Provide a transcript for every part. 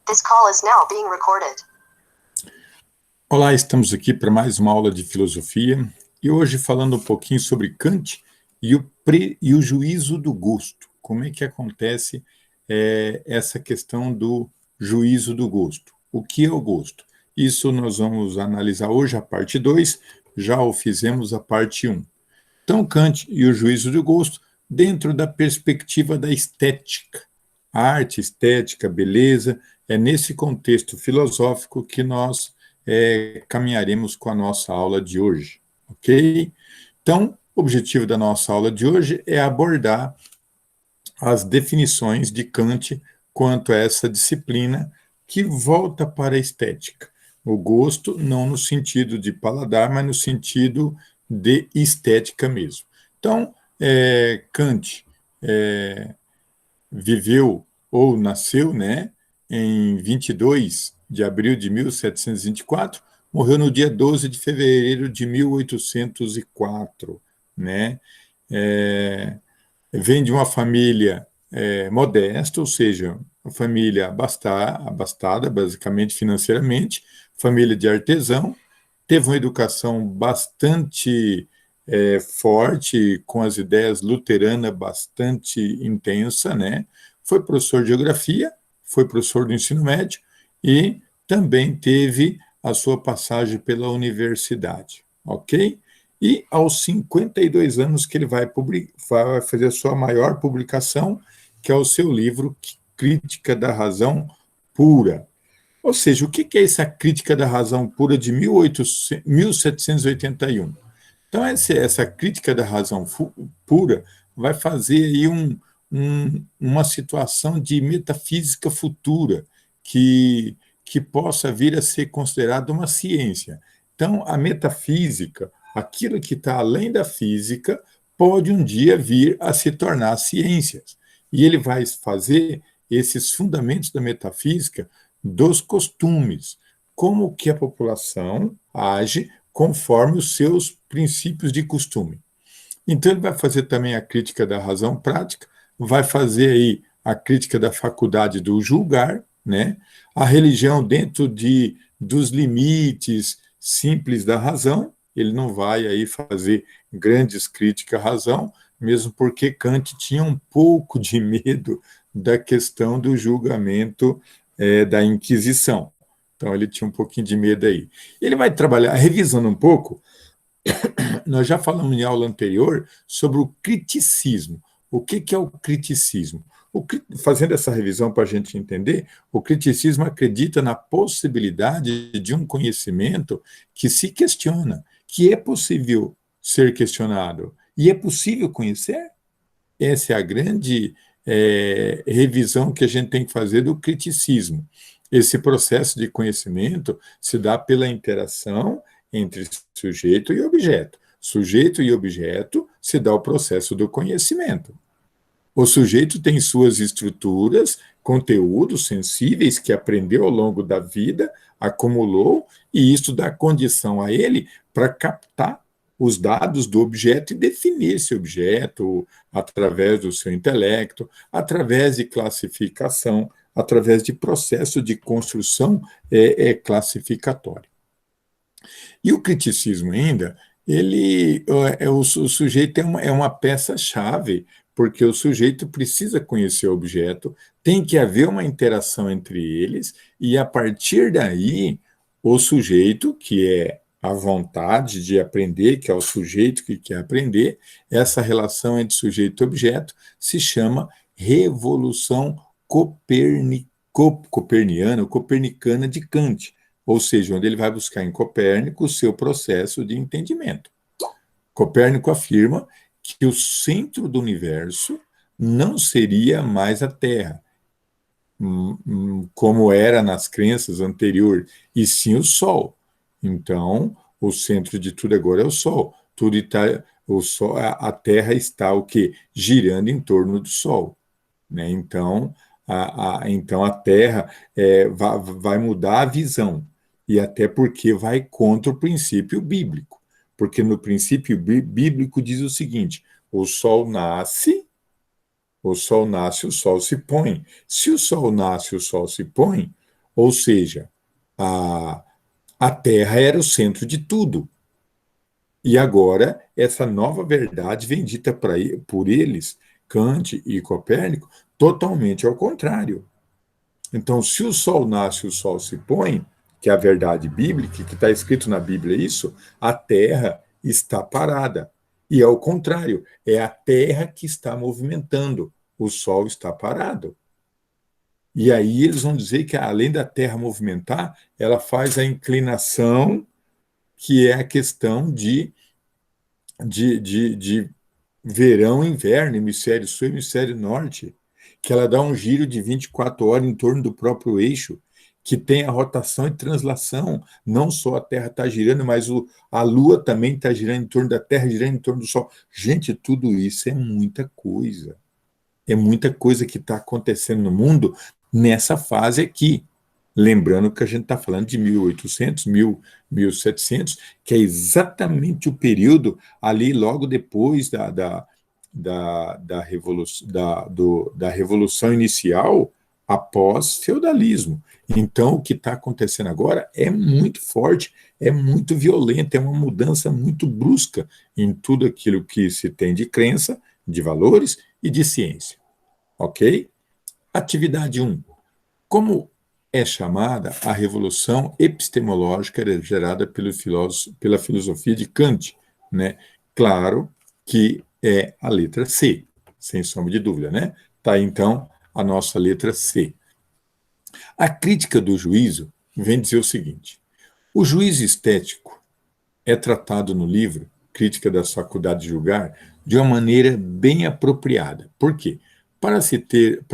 This call is now being recorded. Olá, estamos aqui para mais uma aula de filosofia e hoje falando um pouquinho sobre Kant e o juízo do gosto. Como é que acontece essa questão do juízo do gosto? O que é o gosto? Isso nós vamos analisar hoje a parte 2, já o fizemos a parte 1. Então, Kant e o juízo do gosto dentro da perspectiva da estética. A arte, estética, beleza, é nesse contexto filosófico que nós caminharemos com a nossa aula de hoje, ok? Então, o objetivo da nossa aula de hoje é abordar as definições de Kant quanto a essa disciplina que volta para a estética. O gosto não no sentido de paladar, mas no sentido de estética mesmo. Então, Kant viveu ou nasceu, né, em 22 de abril de 1724, morreu no dia 12 de fevereiro de 1804, né? Vem de uma família modesta, ou seja, uma família abastada, basicamente financeiramente, família de artesão, teve uma educação bastante forte, com as ideias luteranas bastante intensa, né? Foi professor de geografia, foi professor do ensino médio e também teve a sua passagem pela universidade, ok? E aos 52 anos que ele vai fazer a sua maior publicação, que é o seu livro Crítica da Razão Pura. Ou seja, o que é essa Crítica da Razão Pura de 1781? Então, essa Crítica da Razão Pura vai fazer aí uma situação de metafísica futura que possa vir a ser considerada uma ciência. Então, a metafísica, aquilo que está além da física, pode um dia vir a se tornar ciências. E ele vai fazer esses fundamentos da metafísica dos costumes, como que a população age conforme os seus princípios de costume. Então, ele vai fazer também a crítica da razão prática, vai fazer aí a crítica da faculdade do julgar, né? A religião dentro dos limites simples da razão. Ele não vai aí fazer grandes críticas à razão, mesmo porque Kant tinha um pouco de medo da questão do julgamento da Inquisição. Então, ele tinha um pouquinho de medo aí. Ele vai trabalhar, revisando um pouco, nós já falamos em aula anterior sobre o criticismo. O que é o criticismo? Fazendo essa revisão para a gente entender, o criticismo acredita na possibilidade de um conhecimento que se questiona, que é possível ser questionado e é possível conhecer. Essa é a grande revisão que a gente tem que fazer do criticismo. Esse processo de conhecimento se dá pela interação entre sujeito e objeto. Sujeito e objeto se dá o processo do conhecimento. O sujeito tem suas estruturas, conteúdos sensíveis que aprendeu ao longo da vida, acumulou, e isso dá condição a ele para captar os dados do objeto e definir esse objeto através do seu intelecto, através de classificação, através de processo de construção classificatória. E o criticismo ainda, o sujeito é uma peça-chave, porque o sujeito precisa conhecer o objeto, tem que haver uma interação entre eles, e a partir daí, o sujeito, que é a vontade de aprender, que é o sujeito que quer aprender, essa relação entre sujeito e objeto se chama revolução copernicana de Kant, ou seja, onde ele vai buscar em Copérnico o seu processo de entendimento. Copérnico afirma que o centro do universo não seria mais a Terra, como era nas crenças anteriores, e sim o Sol. Então, o centro de tudo agora é o Sol. Tudo está, o Sol, a Terra está o quê? Girando em torno do Sol, né? Então, a Terra vai mudar a visão, e até porque vai contra o princípio bíblico. Porque no princípio bíblico diz o seguinte: o Sol nasce, o Sol se põe. Se o Sol nasce, o Sol se põe, Ou seja, a, a Terra era o centro de tudo. E agora, essa nova verdade vem dita por eles, Kant e Copérnico, totalmente ao contrário. Então, se o sol nasce e o sol se põe, que é a verdade bíblica, que está escrito na Bíblia isso, a terra está parada. E ao contrário, é a terra que está movimentando, o sol está parado. E aí eles vão dizer que, além da terra movimentar, ela faz a inclinação, que é a questão de verão e inverno, hemisfério sul e hemisfério norte, que ela dá um giro de 24 horas em torno do próprio eixo, que tem a rotação e translação. Não só a Terra está girando, mas a Lua também está girando em torno da Terra, girando em torno do Sol. Gente, tudo isso é muita coisa. É muita coisa que está acontecendo no mundo nessa fase aqui. Lembrando que a gente está falando de 1800, 1700, que é exatamente o período ali logo depois da Revolução Inicial, após feudalismo. Então, o que está acontecendo agora é muito forte, é muito violento, é uma mudança muito brusca em tudo aquilo que se tem de crença, de valores e de ciência. Ok? Atividade 1. Como é chamada a revolução epistemológica gerada pela filosofia de Kant, né? Claro que é a letra C, sem sombra de dúvida, né? Tá, então, a nossa letra C. A crítica do juízo vem dizer o seguinte: o juízo estético é tratado no livro Crítica das Faculdades de Julgar de uma maneira bem apropriada. Por quê? Para se ter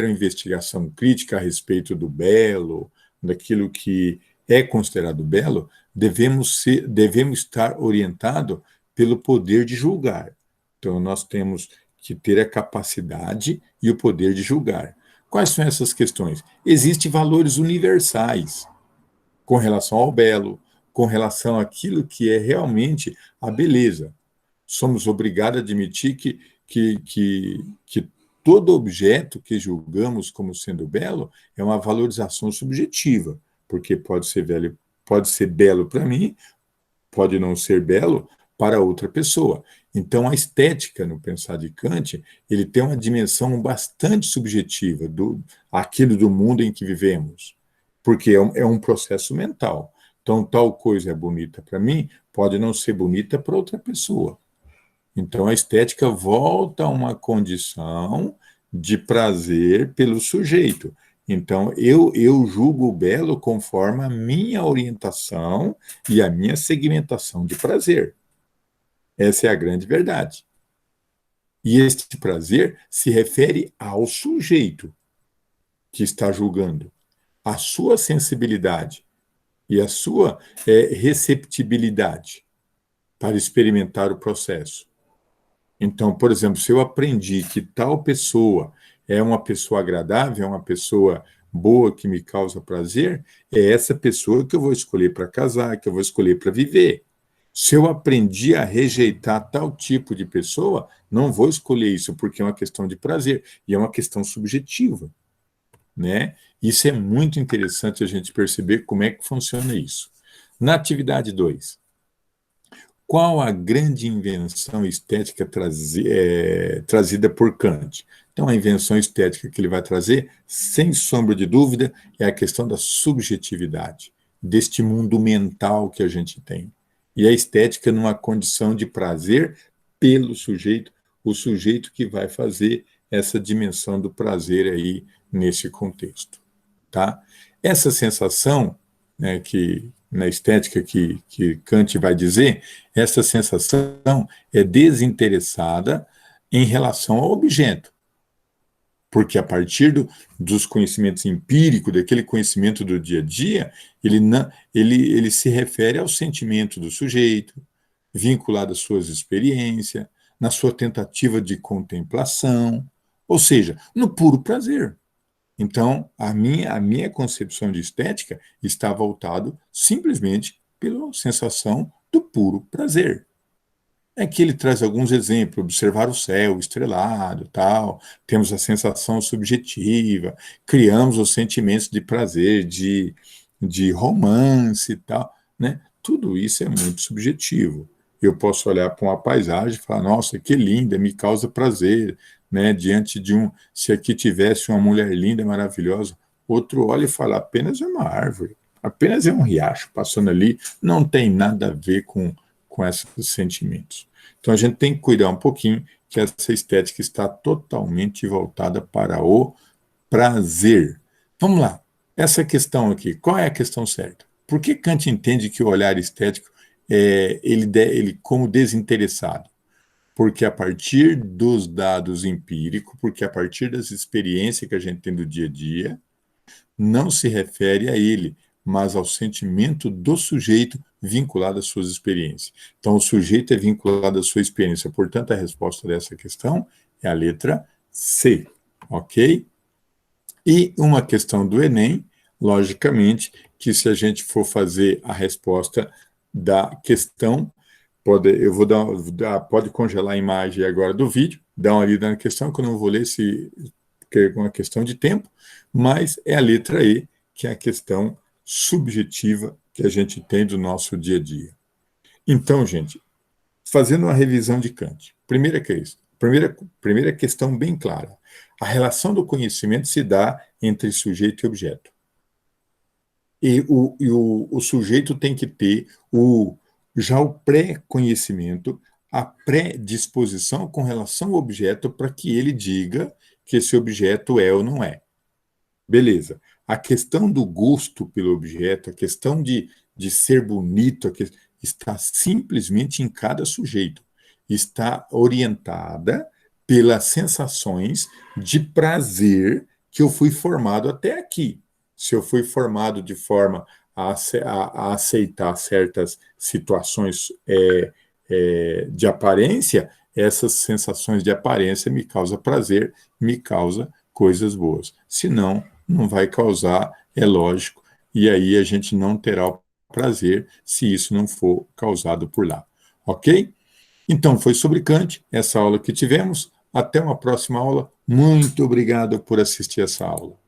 uma investigação crítica a respeito do belo, daquilo que é considerado belo, devemos estar orientados pelo poder de julgar. Então, nós temos que ter a capacidade e o poder de julgar. Quais são essas questões? Existem valores universais com relação ao belo, com relação àquilo que é realmente a beleza. Somos obrigados a admitir que todo objeto que julgamos como sendo belo é uma valorização subjetiva, porque pode ser belo para mim, pode não ser belo para outra pessoa. Então, a estética, no pensar de Kant, ele tem uma dimensão bastante subjetiva aquilo do mundo em que vivemos, porque é um processo mental. Então, tal coisa é bonita para mim, pode não ser bonita para outra pessoa. Então, a estética volta a uma condição de prazer pelo sujeito. Então, eu julgo o belo conforme a minha orientação e a minha segmentação de prazer. Essa é a grande verdade. E este prazer se refere ao sujeito que está julgando, a sua sensibilidade e a sua receptibilidade para experimentar o processo. Então, por exemplo, se eu aprendi que tal pessoa é uma pessoa agradável, é uma pessoa boa que me causa prazer, é essa pessoa que eu vou escolher para casar, que eu vou escolher para viver. Se eu aprendi a rejeitar tal tipo de pessoa, não vou escolher isso, porque é uma questão de prazer, e é uma questão subjetiva, né? Isso é muito interessante a gente perceber como é que funciona isso. Na atividade 2, qual a grande invenção estética trazida por Kant? Então, a invenção estética que ele vai trazer, sem sombra de dúvida, é a questão da subjetividade, deste mundo mental que a gente tem. E a estética numa condição de prazer pelo sujeito, o sujeito que vai fazer essa dimensão do prazer aí nesse contexto. Tá? Essa sensação, né, que na estética que Kant vai dizer, essa sensação é desinteressada em relação ao objeto, porque a partir dos conhecimentos empíricos, daquele conhecimento do dia a dia, ele se refere ao sentimento do sujeito, vinculado às suas experiências, na sua tentativa de contemplação, ou seja, no puro prazer. Então, a minha concepção de estética está voltado simplesmente pela sensação do puro prazer. É que ele traz alguns exemplos, observar o céu estrelado, tal, temos a sensação subjetiva, criamos os sentimentos de prazer, de romance e tal, né? Tudo isso é muito subjetivo. Eu posso olhar para uma paisagem e falar, nossa, que linda, me causa prazer, né? Diante de se aqui tivesse uma mulher linda, maravilhosa, outro olha e fala, apenas é uma árvore, apenas é um riacho passando ali, não tem nada a ver com esses sentimentos. Então a gente tem que cuidar um pouquinho que essa estética está totalmente voltada para o prazer. Vamos lá, essa questão aqui, qual é a questão certa? Por que Kant entende que o olhar estético ele como desinteressado? Porque a partir dos dados empíricos, porque a partir das experiências que a gente tem do dia a dia, não se refere a ele, mas ao sentimento do sujeito vinculado às suas experiências. Então, o sujeito é vinculado à sua experiência. Portanto, a resposta dessa questão é a letra C, ok? E uma questão do Enem, logicamente, que se a gente for fazer a resposta da questão, eu vou pode congelar a imagem agora do vídeo, dar uma lida na questão, que eu não vou ler porque é uma questão de tempo, mas é a letra E, que é a questão subjetiva que a gente tem do nosso dia a dia. Então, gente, fazendo uma revisão de Kant, primeira questão bem clara. A relação do conhecimento se dá entre sujeito e objeto. E o sujeito tem que ter já o pré-conhecimento, a predisposição com relação ao objeto para que ele diga que esse objeto é ou não é. Beleza. A questão do gosto pelo objeto, a questão de ser bonito, está simplesmente em cada sujeito. Está orientada pelas sensações de prazer que eu fui formado até aqui. Se eu fui formado de forma a aceitar certas situações de aparência, essas sensações de aparência me causam prazer, me causam coisas boas. Se não, não vai causar, é lógico, e aí a gente não terá o prazer se isso não for causado por lá. Ok? Então, foi sobre Kant, essa aula que tivemos. Até uma próxima aula. Muito obrigado por assistir essa aula.